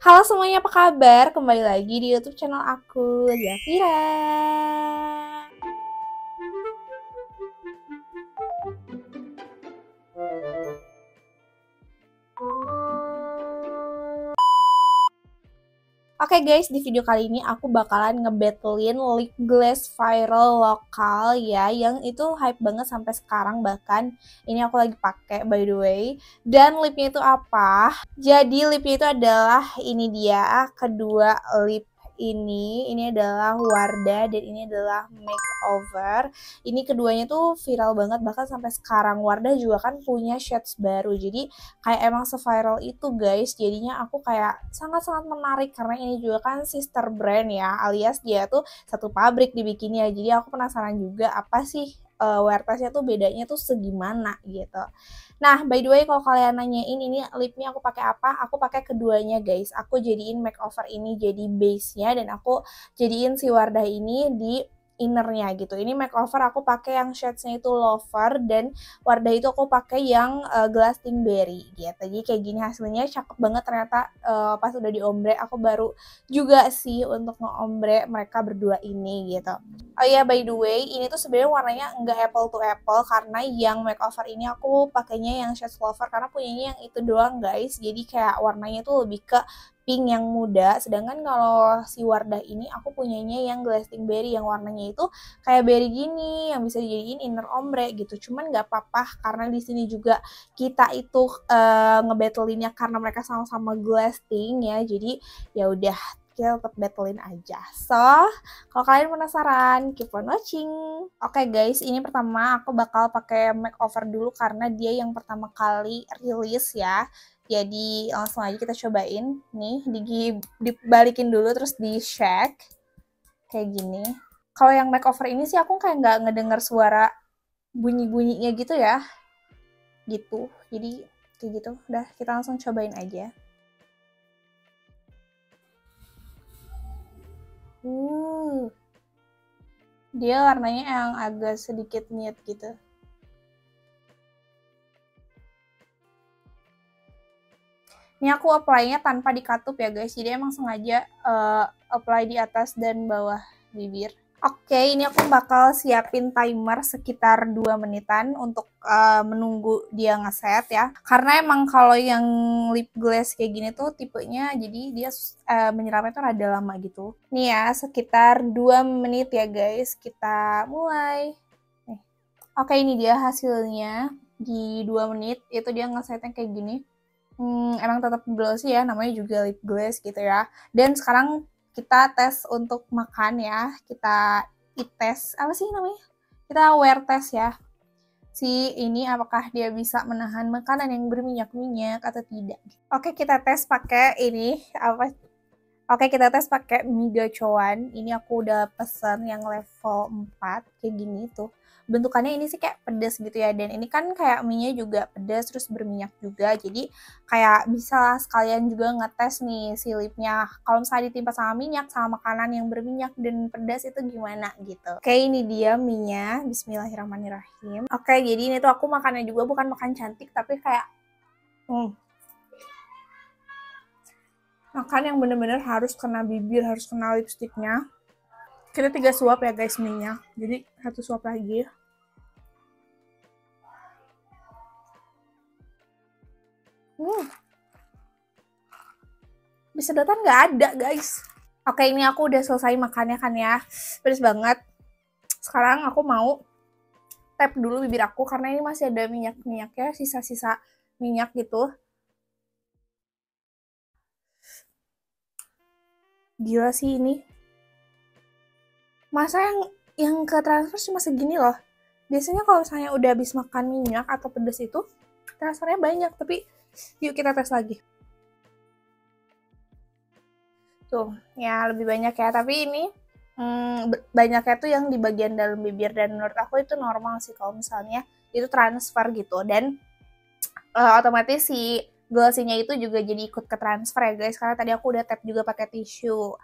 Halo semuanya, apa kabar? Kembali lagi di YouTube channel aku, Zafira. Oke guys, di video kali ini aku bakalan ngebattlein lip gloss viral lokal ya, yang itu hype banget sampai sekarang, bahkan ini aku lagi pakai by the way. Dan lipnya itu apa? Jadi lipnya itu adalah ini dia, kedua lip ini adalah Wardah dan ini adalah Makeover. Ini keduanya tuh viral banget bahkan sampai sekarang. Wardah juga kan punya shades baru, jadi kayak emang se-viral itu guys. Jadinya aku kayak sangat-sangat menarik karena ini juga kan sister brand ya, alias dia tuh satu pabrik dibikinnya. Jadi aku penasaran juga apa sih wear testnya tuh bedanya tuh segimana gitu. Nah, by the way, kalau kalian nanyain ini lipnya aku pakai apa, aku pakai keduanya guys. Aku jadiin makeover ini jadi base-nya dan aku jadiin si Wardah ini di innernya gitu. Ini makeover aku pakai yang shades-nya itu Lover dan Wardah itu aku pakai yang Glasting Berry gitu. Jadi kayak gini hasilnya, cakep banget ternyata. Pas udah di ombre aku baru juga sih untuk nge-ombre mereka berdua ini gitu. Oh iya, by the way, ini tuh sebenarnya warnanya nggak apple to apple karena yang makeover ini aku pakainya yang shades Lover karena punyanya yang itu doang guys. Jadi kayak warnanya tuh lebih ke pink yang muda, sedangkan kalau si Wardah ini aku punyanya yang Glasting Berry yang warnanya itu kayak berry gini yang bisa dijadiin inner ombre gitu. Cuman nggak apa-apa karena di sini juga kita itu ngebattlinnya karena mereka sama-sama Glasting ya. Jadi ya udah, kita tetap battlein aja. So, kalau kalian penasaran, keep on watching. Oke guys, ini pertama aku bakal pakai makeover dulu karena dia yang pertama kali rilis ya. Jadi langsung aja kita cobain. Nih, dibalikin dulu terus di shake kayak gini. Kalau yang makeover ini sih aku kayak nggak ngedengar suara bunyi-bunyinya gitu ya. Gitu. Jadi kayak gitu. Udah, kita langsung cobain aja. Dia warnanya yang agak sedikit nude gitu. Ini aku apply-nya tanpa dikatup ya guys, jadi emang sengaja apply di atas dan bawah bibir. Oke, ini aku bakal siapin timer sekitar 2 menitan untuk menunggu dia ngeset ya. Karena emang kalau yang lip gloss kayak gini tuh tipenya jadi dia menyeramnya tuh rada lama gitu. Nih ya, sekitar 2 menit ya guys, kita mulai. Nih. Oke, ini dia hasilnya di 2 menit, itu dia ngesetnya kayak gini. Emang tetap glossy ya, namanya juga lip gloss gitu ya. Dan sekarang kita tes untuk makan ya. Kita eat test, apa sih namanya? Kita wear test ya. Si ini apakah dia bisa menahan makanan yang berminyak-minyak atau tidak. Oke, kita tes pakai ini apa? Oke, kita tes pakai mie gacoan. Ini aku udah pesen yang level 4 kayak gini tuh. Bentukannya ini sih kayak pedas gitu ya, dan ini kan kayak mie-nya juga pedas terus berminyak juga, jadi kayak bisa sekalian juga ngetes nih si lipnya kalau misalnya ditimpa sama minyak sama makanan yang berminyak dan pedas itu gimana gitu. Oke, ini dia mie-nya, bismillahirrahmanirrahim. Oke, jadi ini tuh aku makannya juga bukan makan cantik tapi kayak makan yang bener-bener harus kena bibir, harus kena lipstiknya. Kita 3 suap ya guys mie-nya, jadi 1 suap lagi. Bisa datang nggak ada guys. Oke, ini aku udah selesai makannya kan ya, pedes banget. Sekarang aku mau tap dulu bibir aku karena ini masih ada minyak-minyaknya, sisa-sisa minyak gitu. Gila sih ini. Masa yang ke transfer cuma segini loh. Biasanya kalau misalnya udah habis makan minyak atau pedas itu transfernya banyak, tapi yuk kita tes lagi. Tuh, ya lebih banyak ya, tapi ini banyaknya tuh yang di bagian dalam bibir, dan menurut aku itu normal sih kalau misalnya itu transfer gitu, dan otomatis si glossy-nya itu juga jadi ikut ke transfer ya guys, karena tadi aku udah tap juga pakai tisu.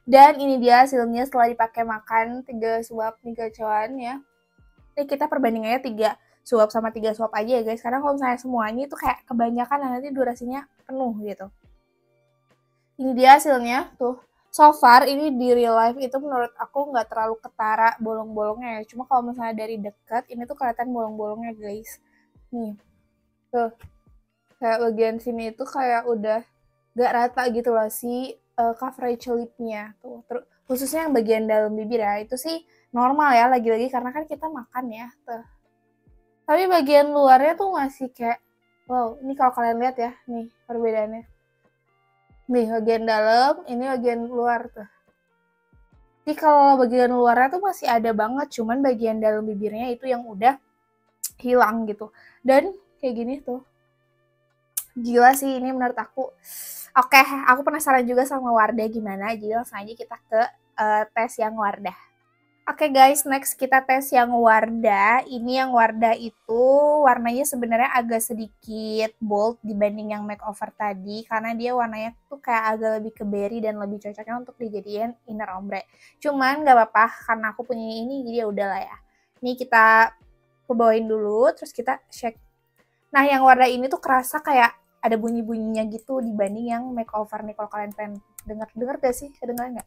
Dan ini dia hasilnya setelah dipakai makan 3 suap mie gacoan ya. Ini kita perbandingannya 3 suap sama 3 suap aja ya guys, karena kalau misalnya semuanya itu kayak kebanyakan nanti durasinya penuh gitu. Ini dia hasilnya tuh. So far ini di real life itu menurut aku nggak terlalu ketara bolong-bolongnya ya. Cuma kalau misalnya dari dekat ini tuh kelihatan bolong-bolongnya guys. Nih, tuh kayak bagian sini itu kayak udah gak rata gitu loh si coverage lipnya tuh. Terus khususnya yang bagian dalam bibir ya itu sih normal ya lagi-lagi karena kan kita makan ya tuh. Tapi bagian luarnya tuh masih kayak wow, ini kalau kalian lihat ya, nih perbedaannya. Nih bagian dalam, ini bagian luar tuh. Jadi kalau bagian luarnya tuh masih ada banget, cuman bagian dalam bibirnya itu yang udah hilang gitu. Dan kayak gini tuh. Gila sih ini menurut aku. Oke, aku penasaran juga sama Wardah gimana. Jadi langsung aja kita ke tes yang Wardah. Oke guys, next kita tes yang Wardah. Ini yang Wardah itu warnanya sebenarnya agak sedikit bold dibanding yang makeover tadi. Karena dia warnanya tuh kayak agak lebih ke berry dan lebih cocoknya untuk dijadiin inner ombre. Cuman gak apa-apa karena aku punya ini jadi ya udahlah ya. Ini kita kebawain dulu terus kita shake. Nah yang Wardah ini tuh kerasa kayak ada bunyi-bunyinya gitu dibanding yang makeover nih. Kalau kalian pengen denger gak sih? Kedengeran gak?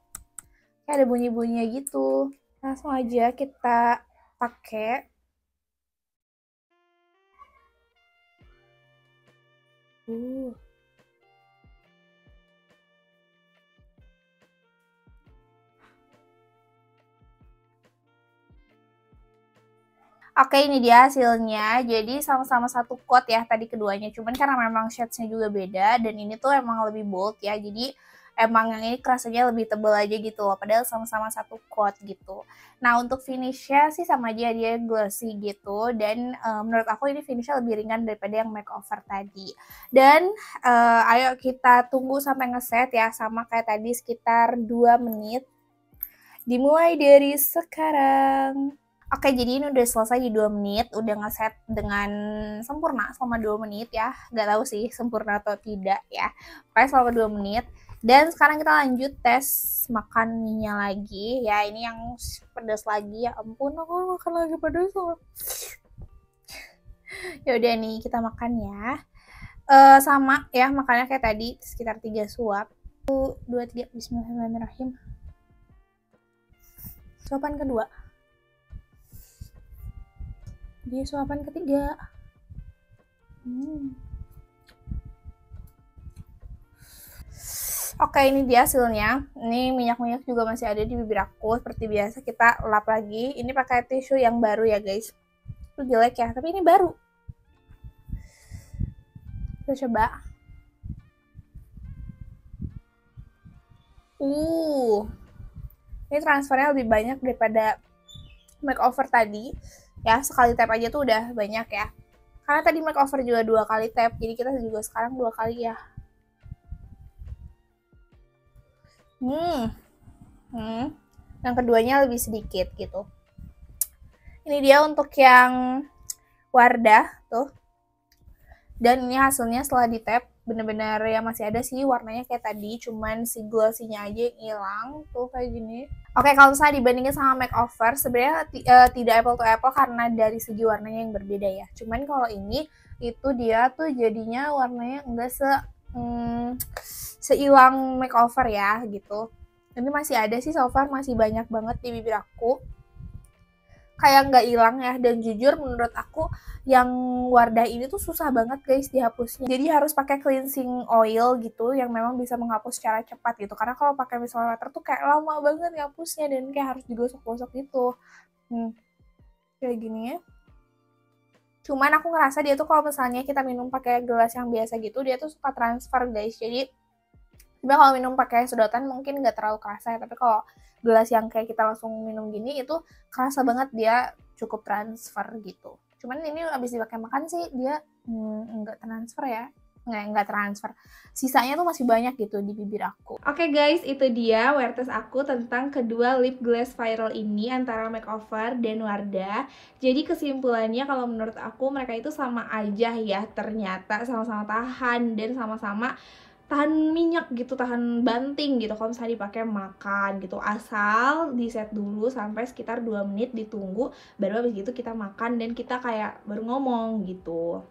Kayak ada bunyi-bunyinya gitu. Langsung aja kita pakai. Uh. Oke, ini dia hasilnya. Jadi sama-sama satu coat ya tadi keduanya. Cuman karena memang shades-nya juga beda dan ini tuh emang lebih bold ya. Jadi emang yang ini kerasanya lebih tebal aja gitu loh. Padahal sama-sama satu coat gitu. Nah untuk finishnya sih sama aja dia glossy gitu. Dan menurut aku ini finishnya lebih ringan daripada yang makeover tadi. Dan ayo kita tunggu sampai ngeset ya. Sama kayak tadi sekitar 2 menit. Dimulai dari sekarang. Oke, jadi ini udah selesai di 2 menit, udah ngeset dengan sempurna selama 2 menit ya. Gak tahu sih sempurna atau tidak ya. Pokoknya selama 2 menit. Dan sekarang kita lanjut tes makan minyak lagi. Ya, ini yang pedas lagi. Ya ampun, aku makan lagi pedas. Ya udah nih, kita makan ya. Sama ya, makannya kayak tadi, sekitar 3 suap. 1, 2, 3, bismillahirrahmanirrahim. Suapan kedua. Di suapan ketiga. Oke, ini dia hasilnya. Ini minyak-minyak juga masih ada di bibir aku. Seperti biasa kita lap lagi. Ini pakai tisu yang baru ya guys. Itu jelek ya, tapi ini baru. Kita coba. Ini transfernya lebih banyak daripada makeover tadi. Ya, sekali tap aja tuh udah banyak ya. Karena tadi makeover juga 2 kali tap, jadi kita juga sekarang 2 kali ya. Yang keduanya lebih sedikit gitu. Ini dia untuk yang Wardah tuh. Dan ini hasilnya setelah di tap bener-bener ya masih ada sih warnanya kayak tadi, cuman si glossy-nya aja yang hilang tuh kayak gini. Oke, kalau misalnya dibandingin sama makeover sebenarnya tidak apple to apple karena dari segi warnanya yang berbeda ya. Cuman kalau ini itu dia tuh jadinya warnanya enggak seilang makeover ya gitu. Ini masih ada sih so far, masih banyak banget di bibir aku. Kayak nggak hilang ya, dan jujur menurut aku yang Wardah ini tuh susah banget guys dihapusnya. Jadi harus pakai cleansing oil gitu yang memang bisa menghapus secara cepat gitu. Karena kalau pakai micellar water tuh kayak lama banget ngapusnya dan kayak harus digosok-gosok gitu. Kayak gini ya. Cuman aku ngerasa dia tuh kalau misalnya kita minum pakai gelas yang biasa gitu, dia tuh suka transfer guys. Jadi sebenarnya kalau minum pakai sedotan mungkin nggak terlalu kerasa ya, tapi kalau gelas yang kayak kita langsung minum gini itu kerasa banget dia cukup transfer gitu. Cuman ini abis dipakai makan sih dia nggak transfer ya, nggak transfer. Sisanya tuh masih banyak gitu di bibir aku. Oke guys, itu dia wear test aku tentang kedua lip gloss viral ini antara makeover dan Wardah. Jadi kesimpulannya kalau menurut aku mereka itu sama aja ya, ternyata sama-sama tahan dan sama-sama tahan minyak gitu, tahan banting gitu kalau misalnya dipakai makan gitu. Asal di set dulu sampai sekitar 2 menit ditunggu, baru habis gitu kita makan dan kita kayak baru ngomong gitu.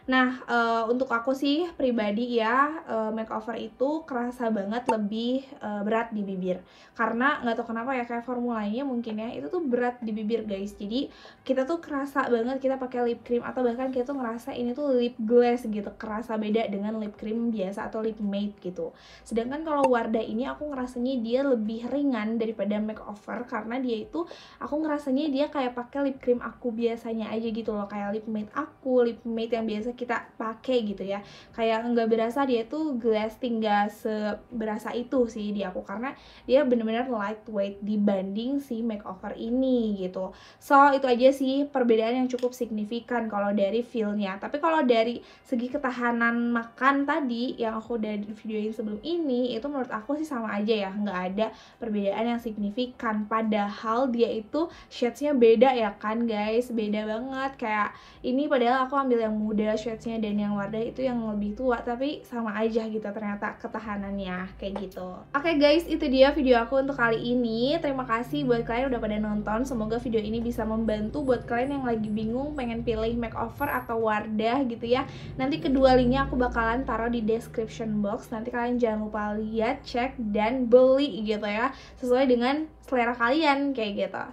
Nah, untuk aku sih pribadi ya, makeover itu kerasa banget lebih berat di bibir. Karena nggak tahu kenapa ya, kayak formulanya mungkin ya, itu tuh berat di bibir guys. Jadi kita tuh kerasa banget kita pakai lip cream, atau bahkan kita tuh ngerasa ini tuh lip gloss gitu, kerasa beda dengan lip cream biasa atau lip matte gitu. Sedangkan kalau Wardah ini aku ngerasanya dia lebih ringan daripada makeover, karena dia itu aku ngerasanya dia kayak pakai lip cream aku biasanya aja gitu loh, kayak lip matte aku, lip matte yang biasa kita pakai gitu ya. Kayak nggak berasa dia tuh glasting, nggak seberasa itu sih di aku, karena dia bener-bener lightweight dibanding si makeover ini gitu. So itu aja sih perbedaan yang cukup signifikan kalau dari feel-nya. Tapi kalau dari segi ketahanan makan tadi yang aku udah videoin sebelum ini, itu menurut aku sih sama aja ya, nggak ada perbedaan yang signifikan. Padahal dia itu shades-nya beda ya kan guys, beda banget. Kayak ini padahal aku ambil yang muda shades-nya, dan yang Wardah itu yang lebih tua, tapi sama aja gitu ternyata ketahanannya kayak gitu. Oke guys, itu dia video aku untuk kali ini. Terima kasih buat kalian udah pada nonton. Semoga video ini bisa membantu buat kalian yang lagi bingung pengen pilih makeover atau Wardah gitu ya. Nanti kedua linknya aku bakalan taruh di description box. Nanti kalian jangan lupa lihat, cek, dan beli gitu ya, sesuai dengan selera kalian kayak gitu.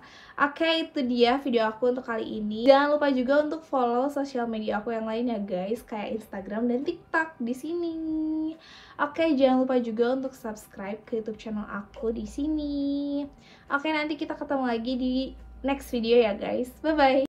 Oke, itu dia video aku untuk kali ini. Jangan lupa juga untuk follow sosial media aku yang lain ya guys, kayak Instagram dan TikTok di sini. Oke, jangan lupa juga untuk subscribe ke YouTube channel aku di sini. Oke, nanti kita ketemu lagi di next video ya guys. Bye bye.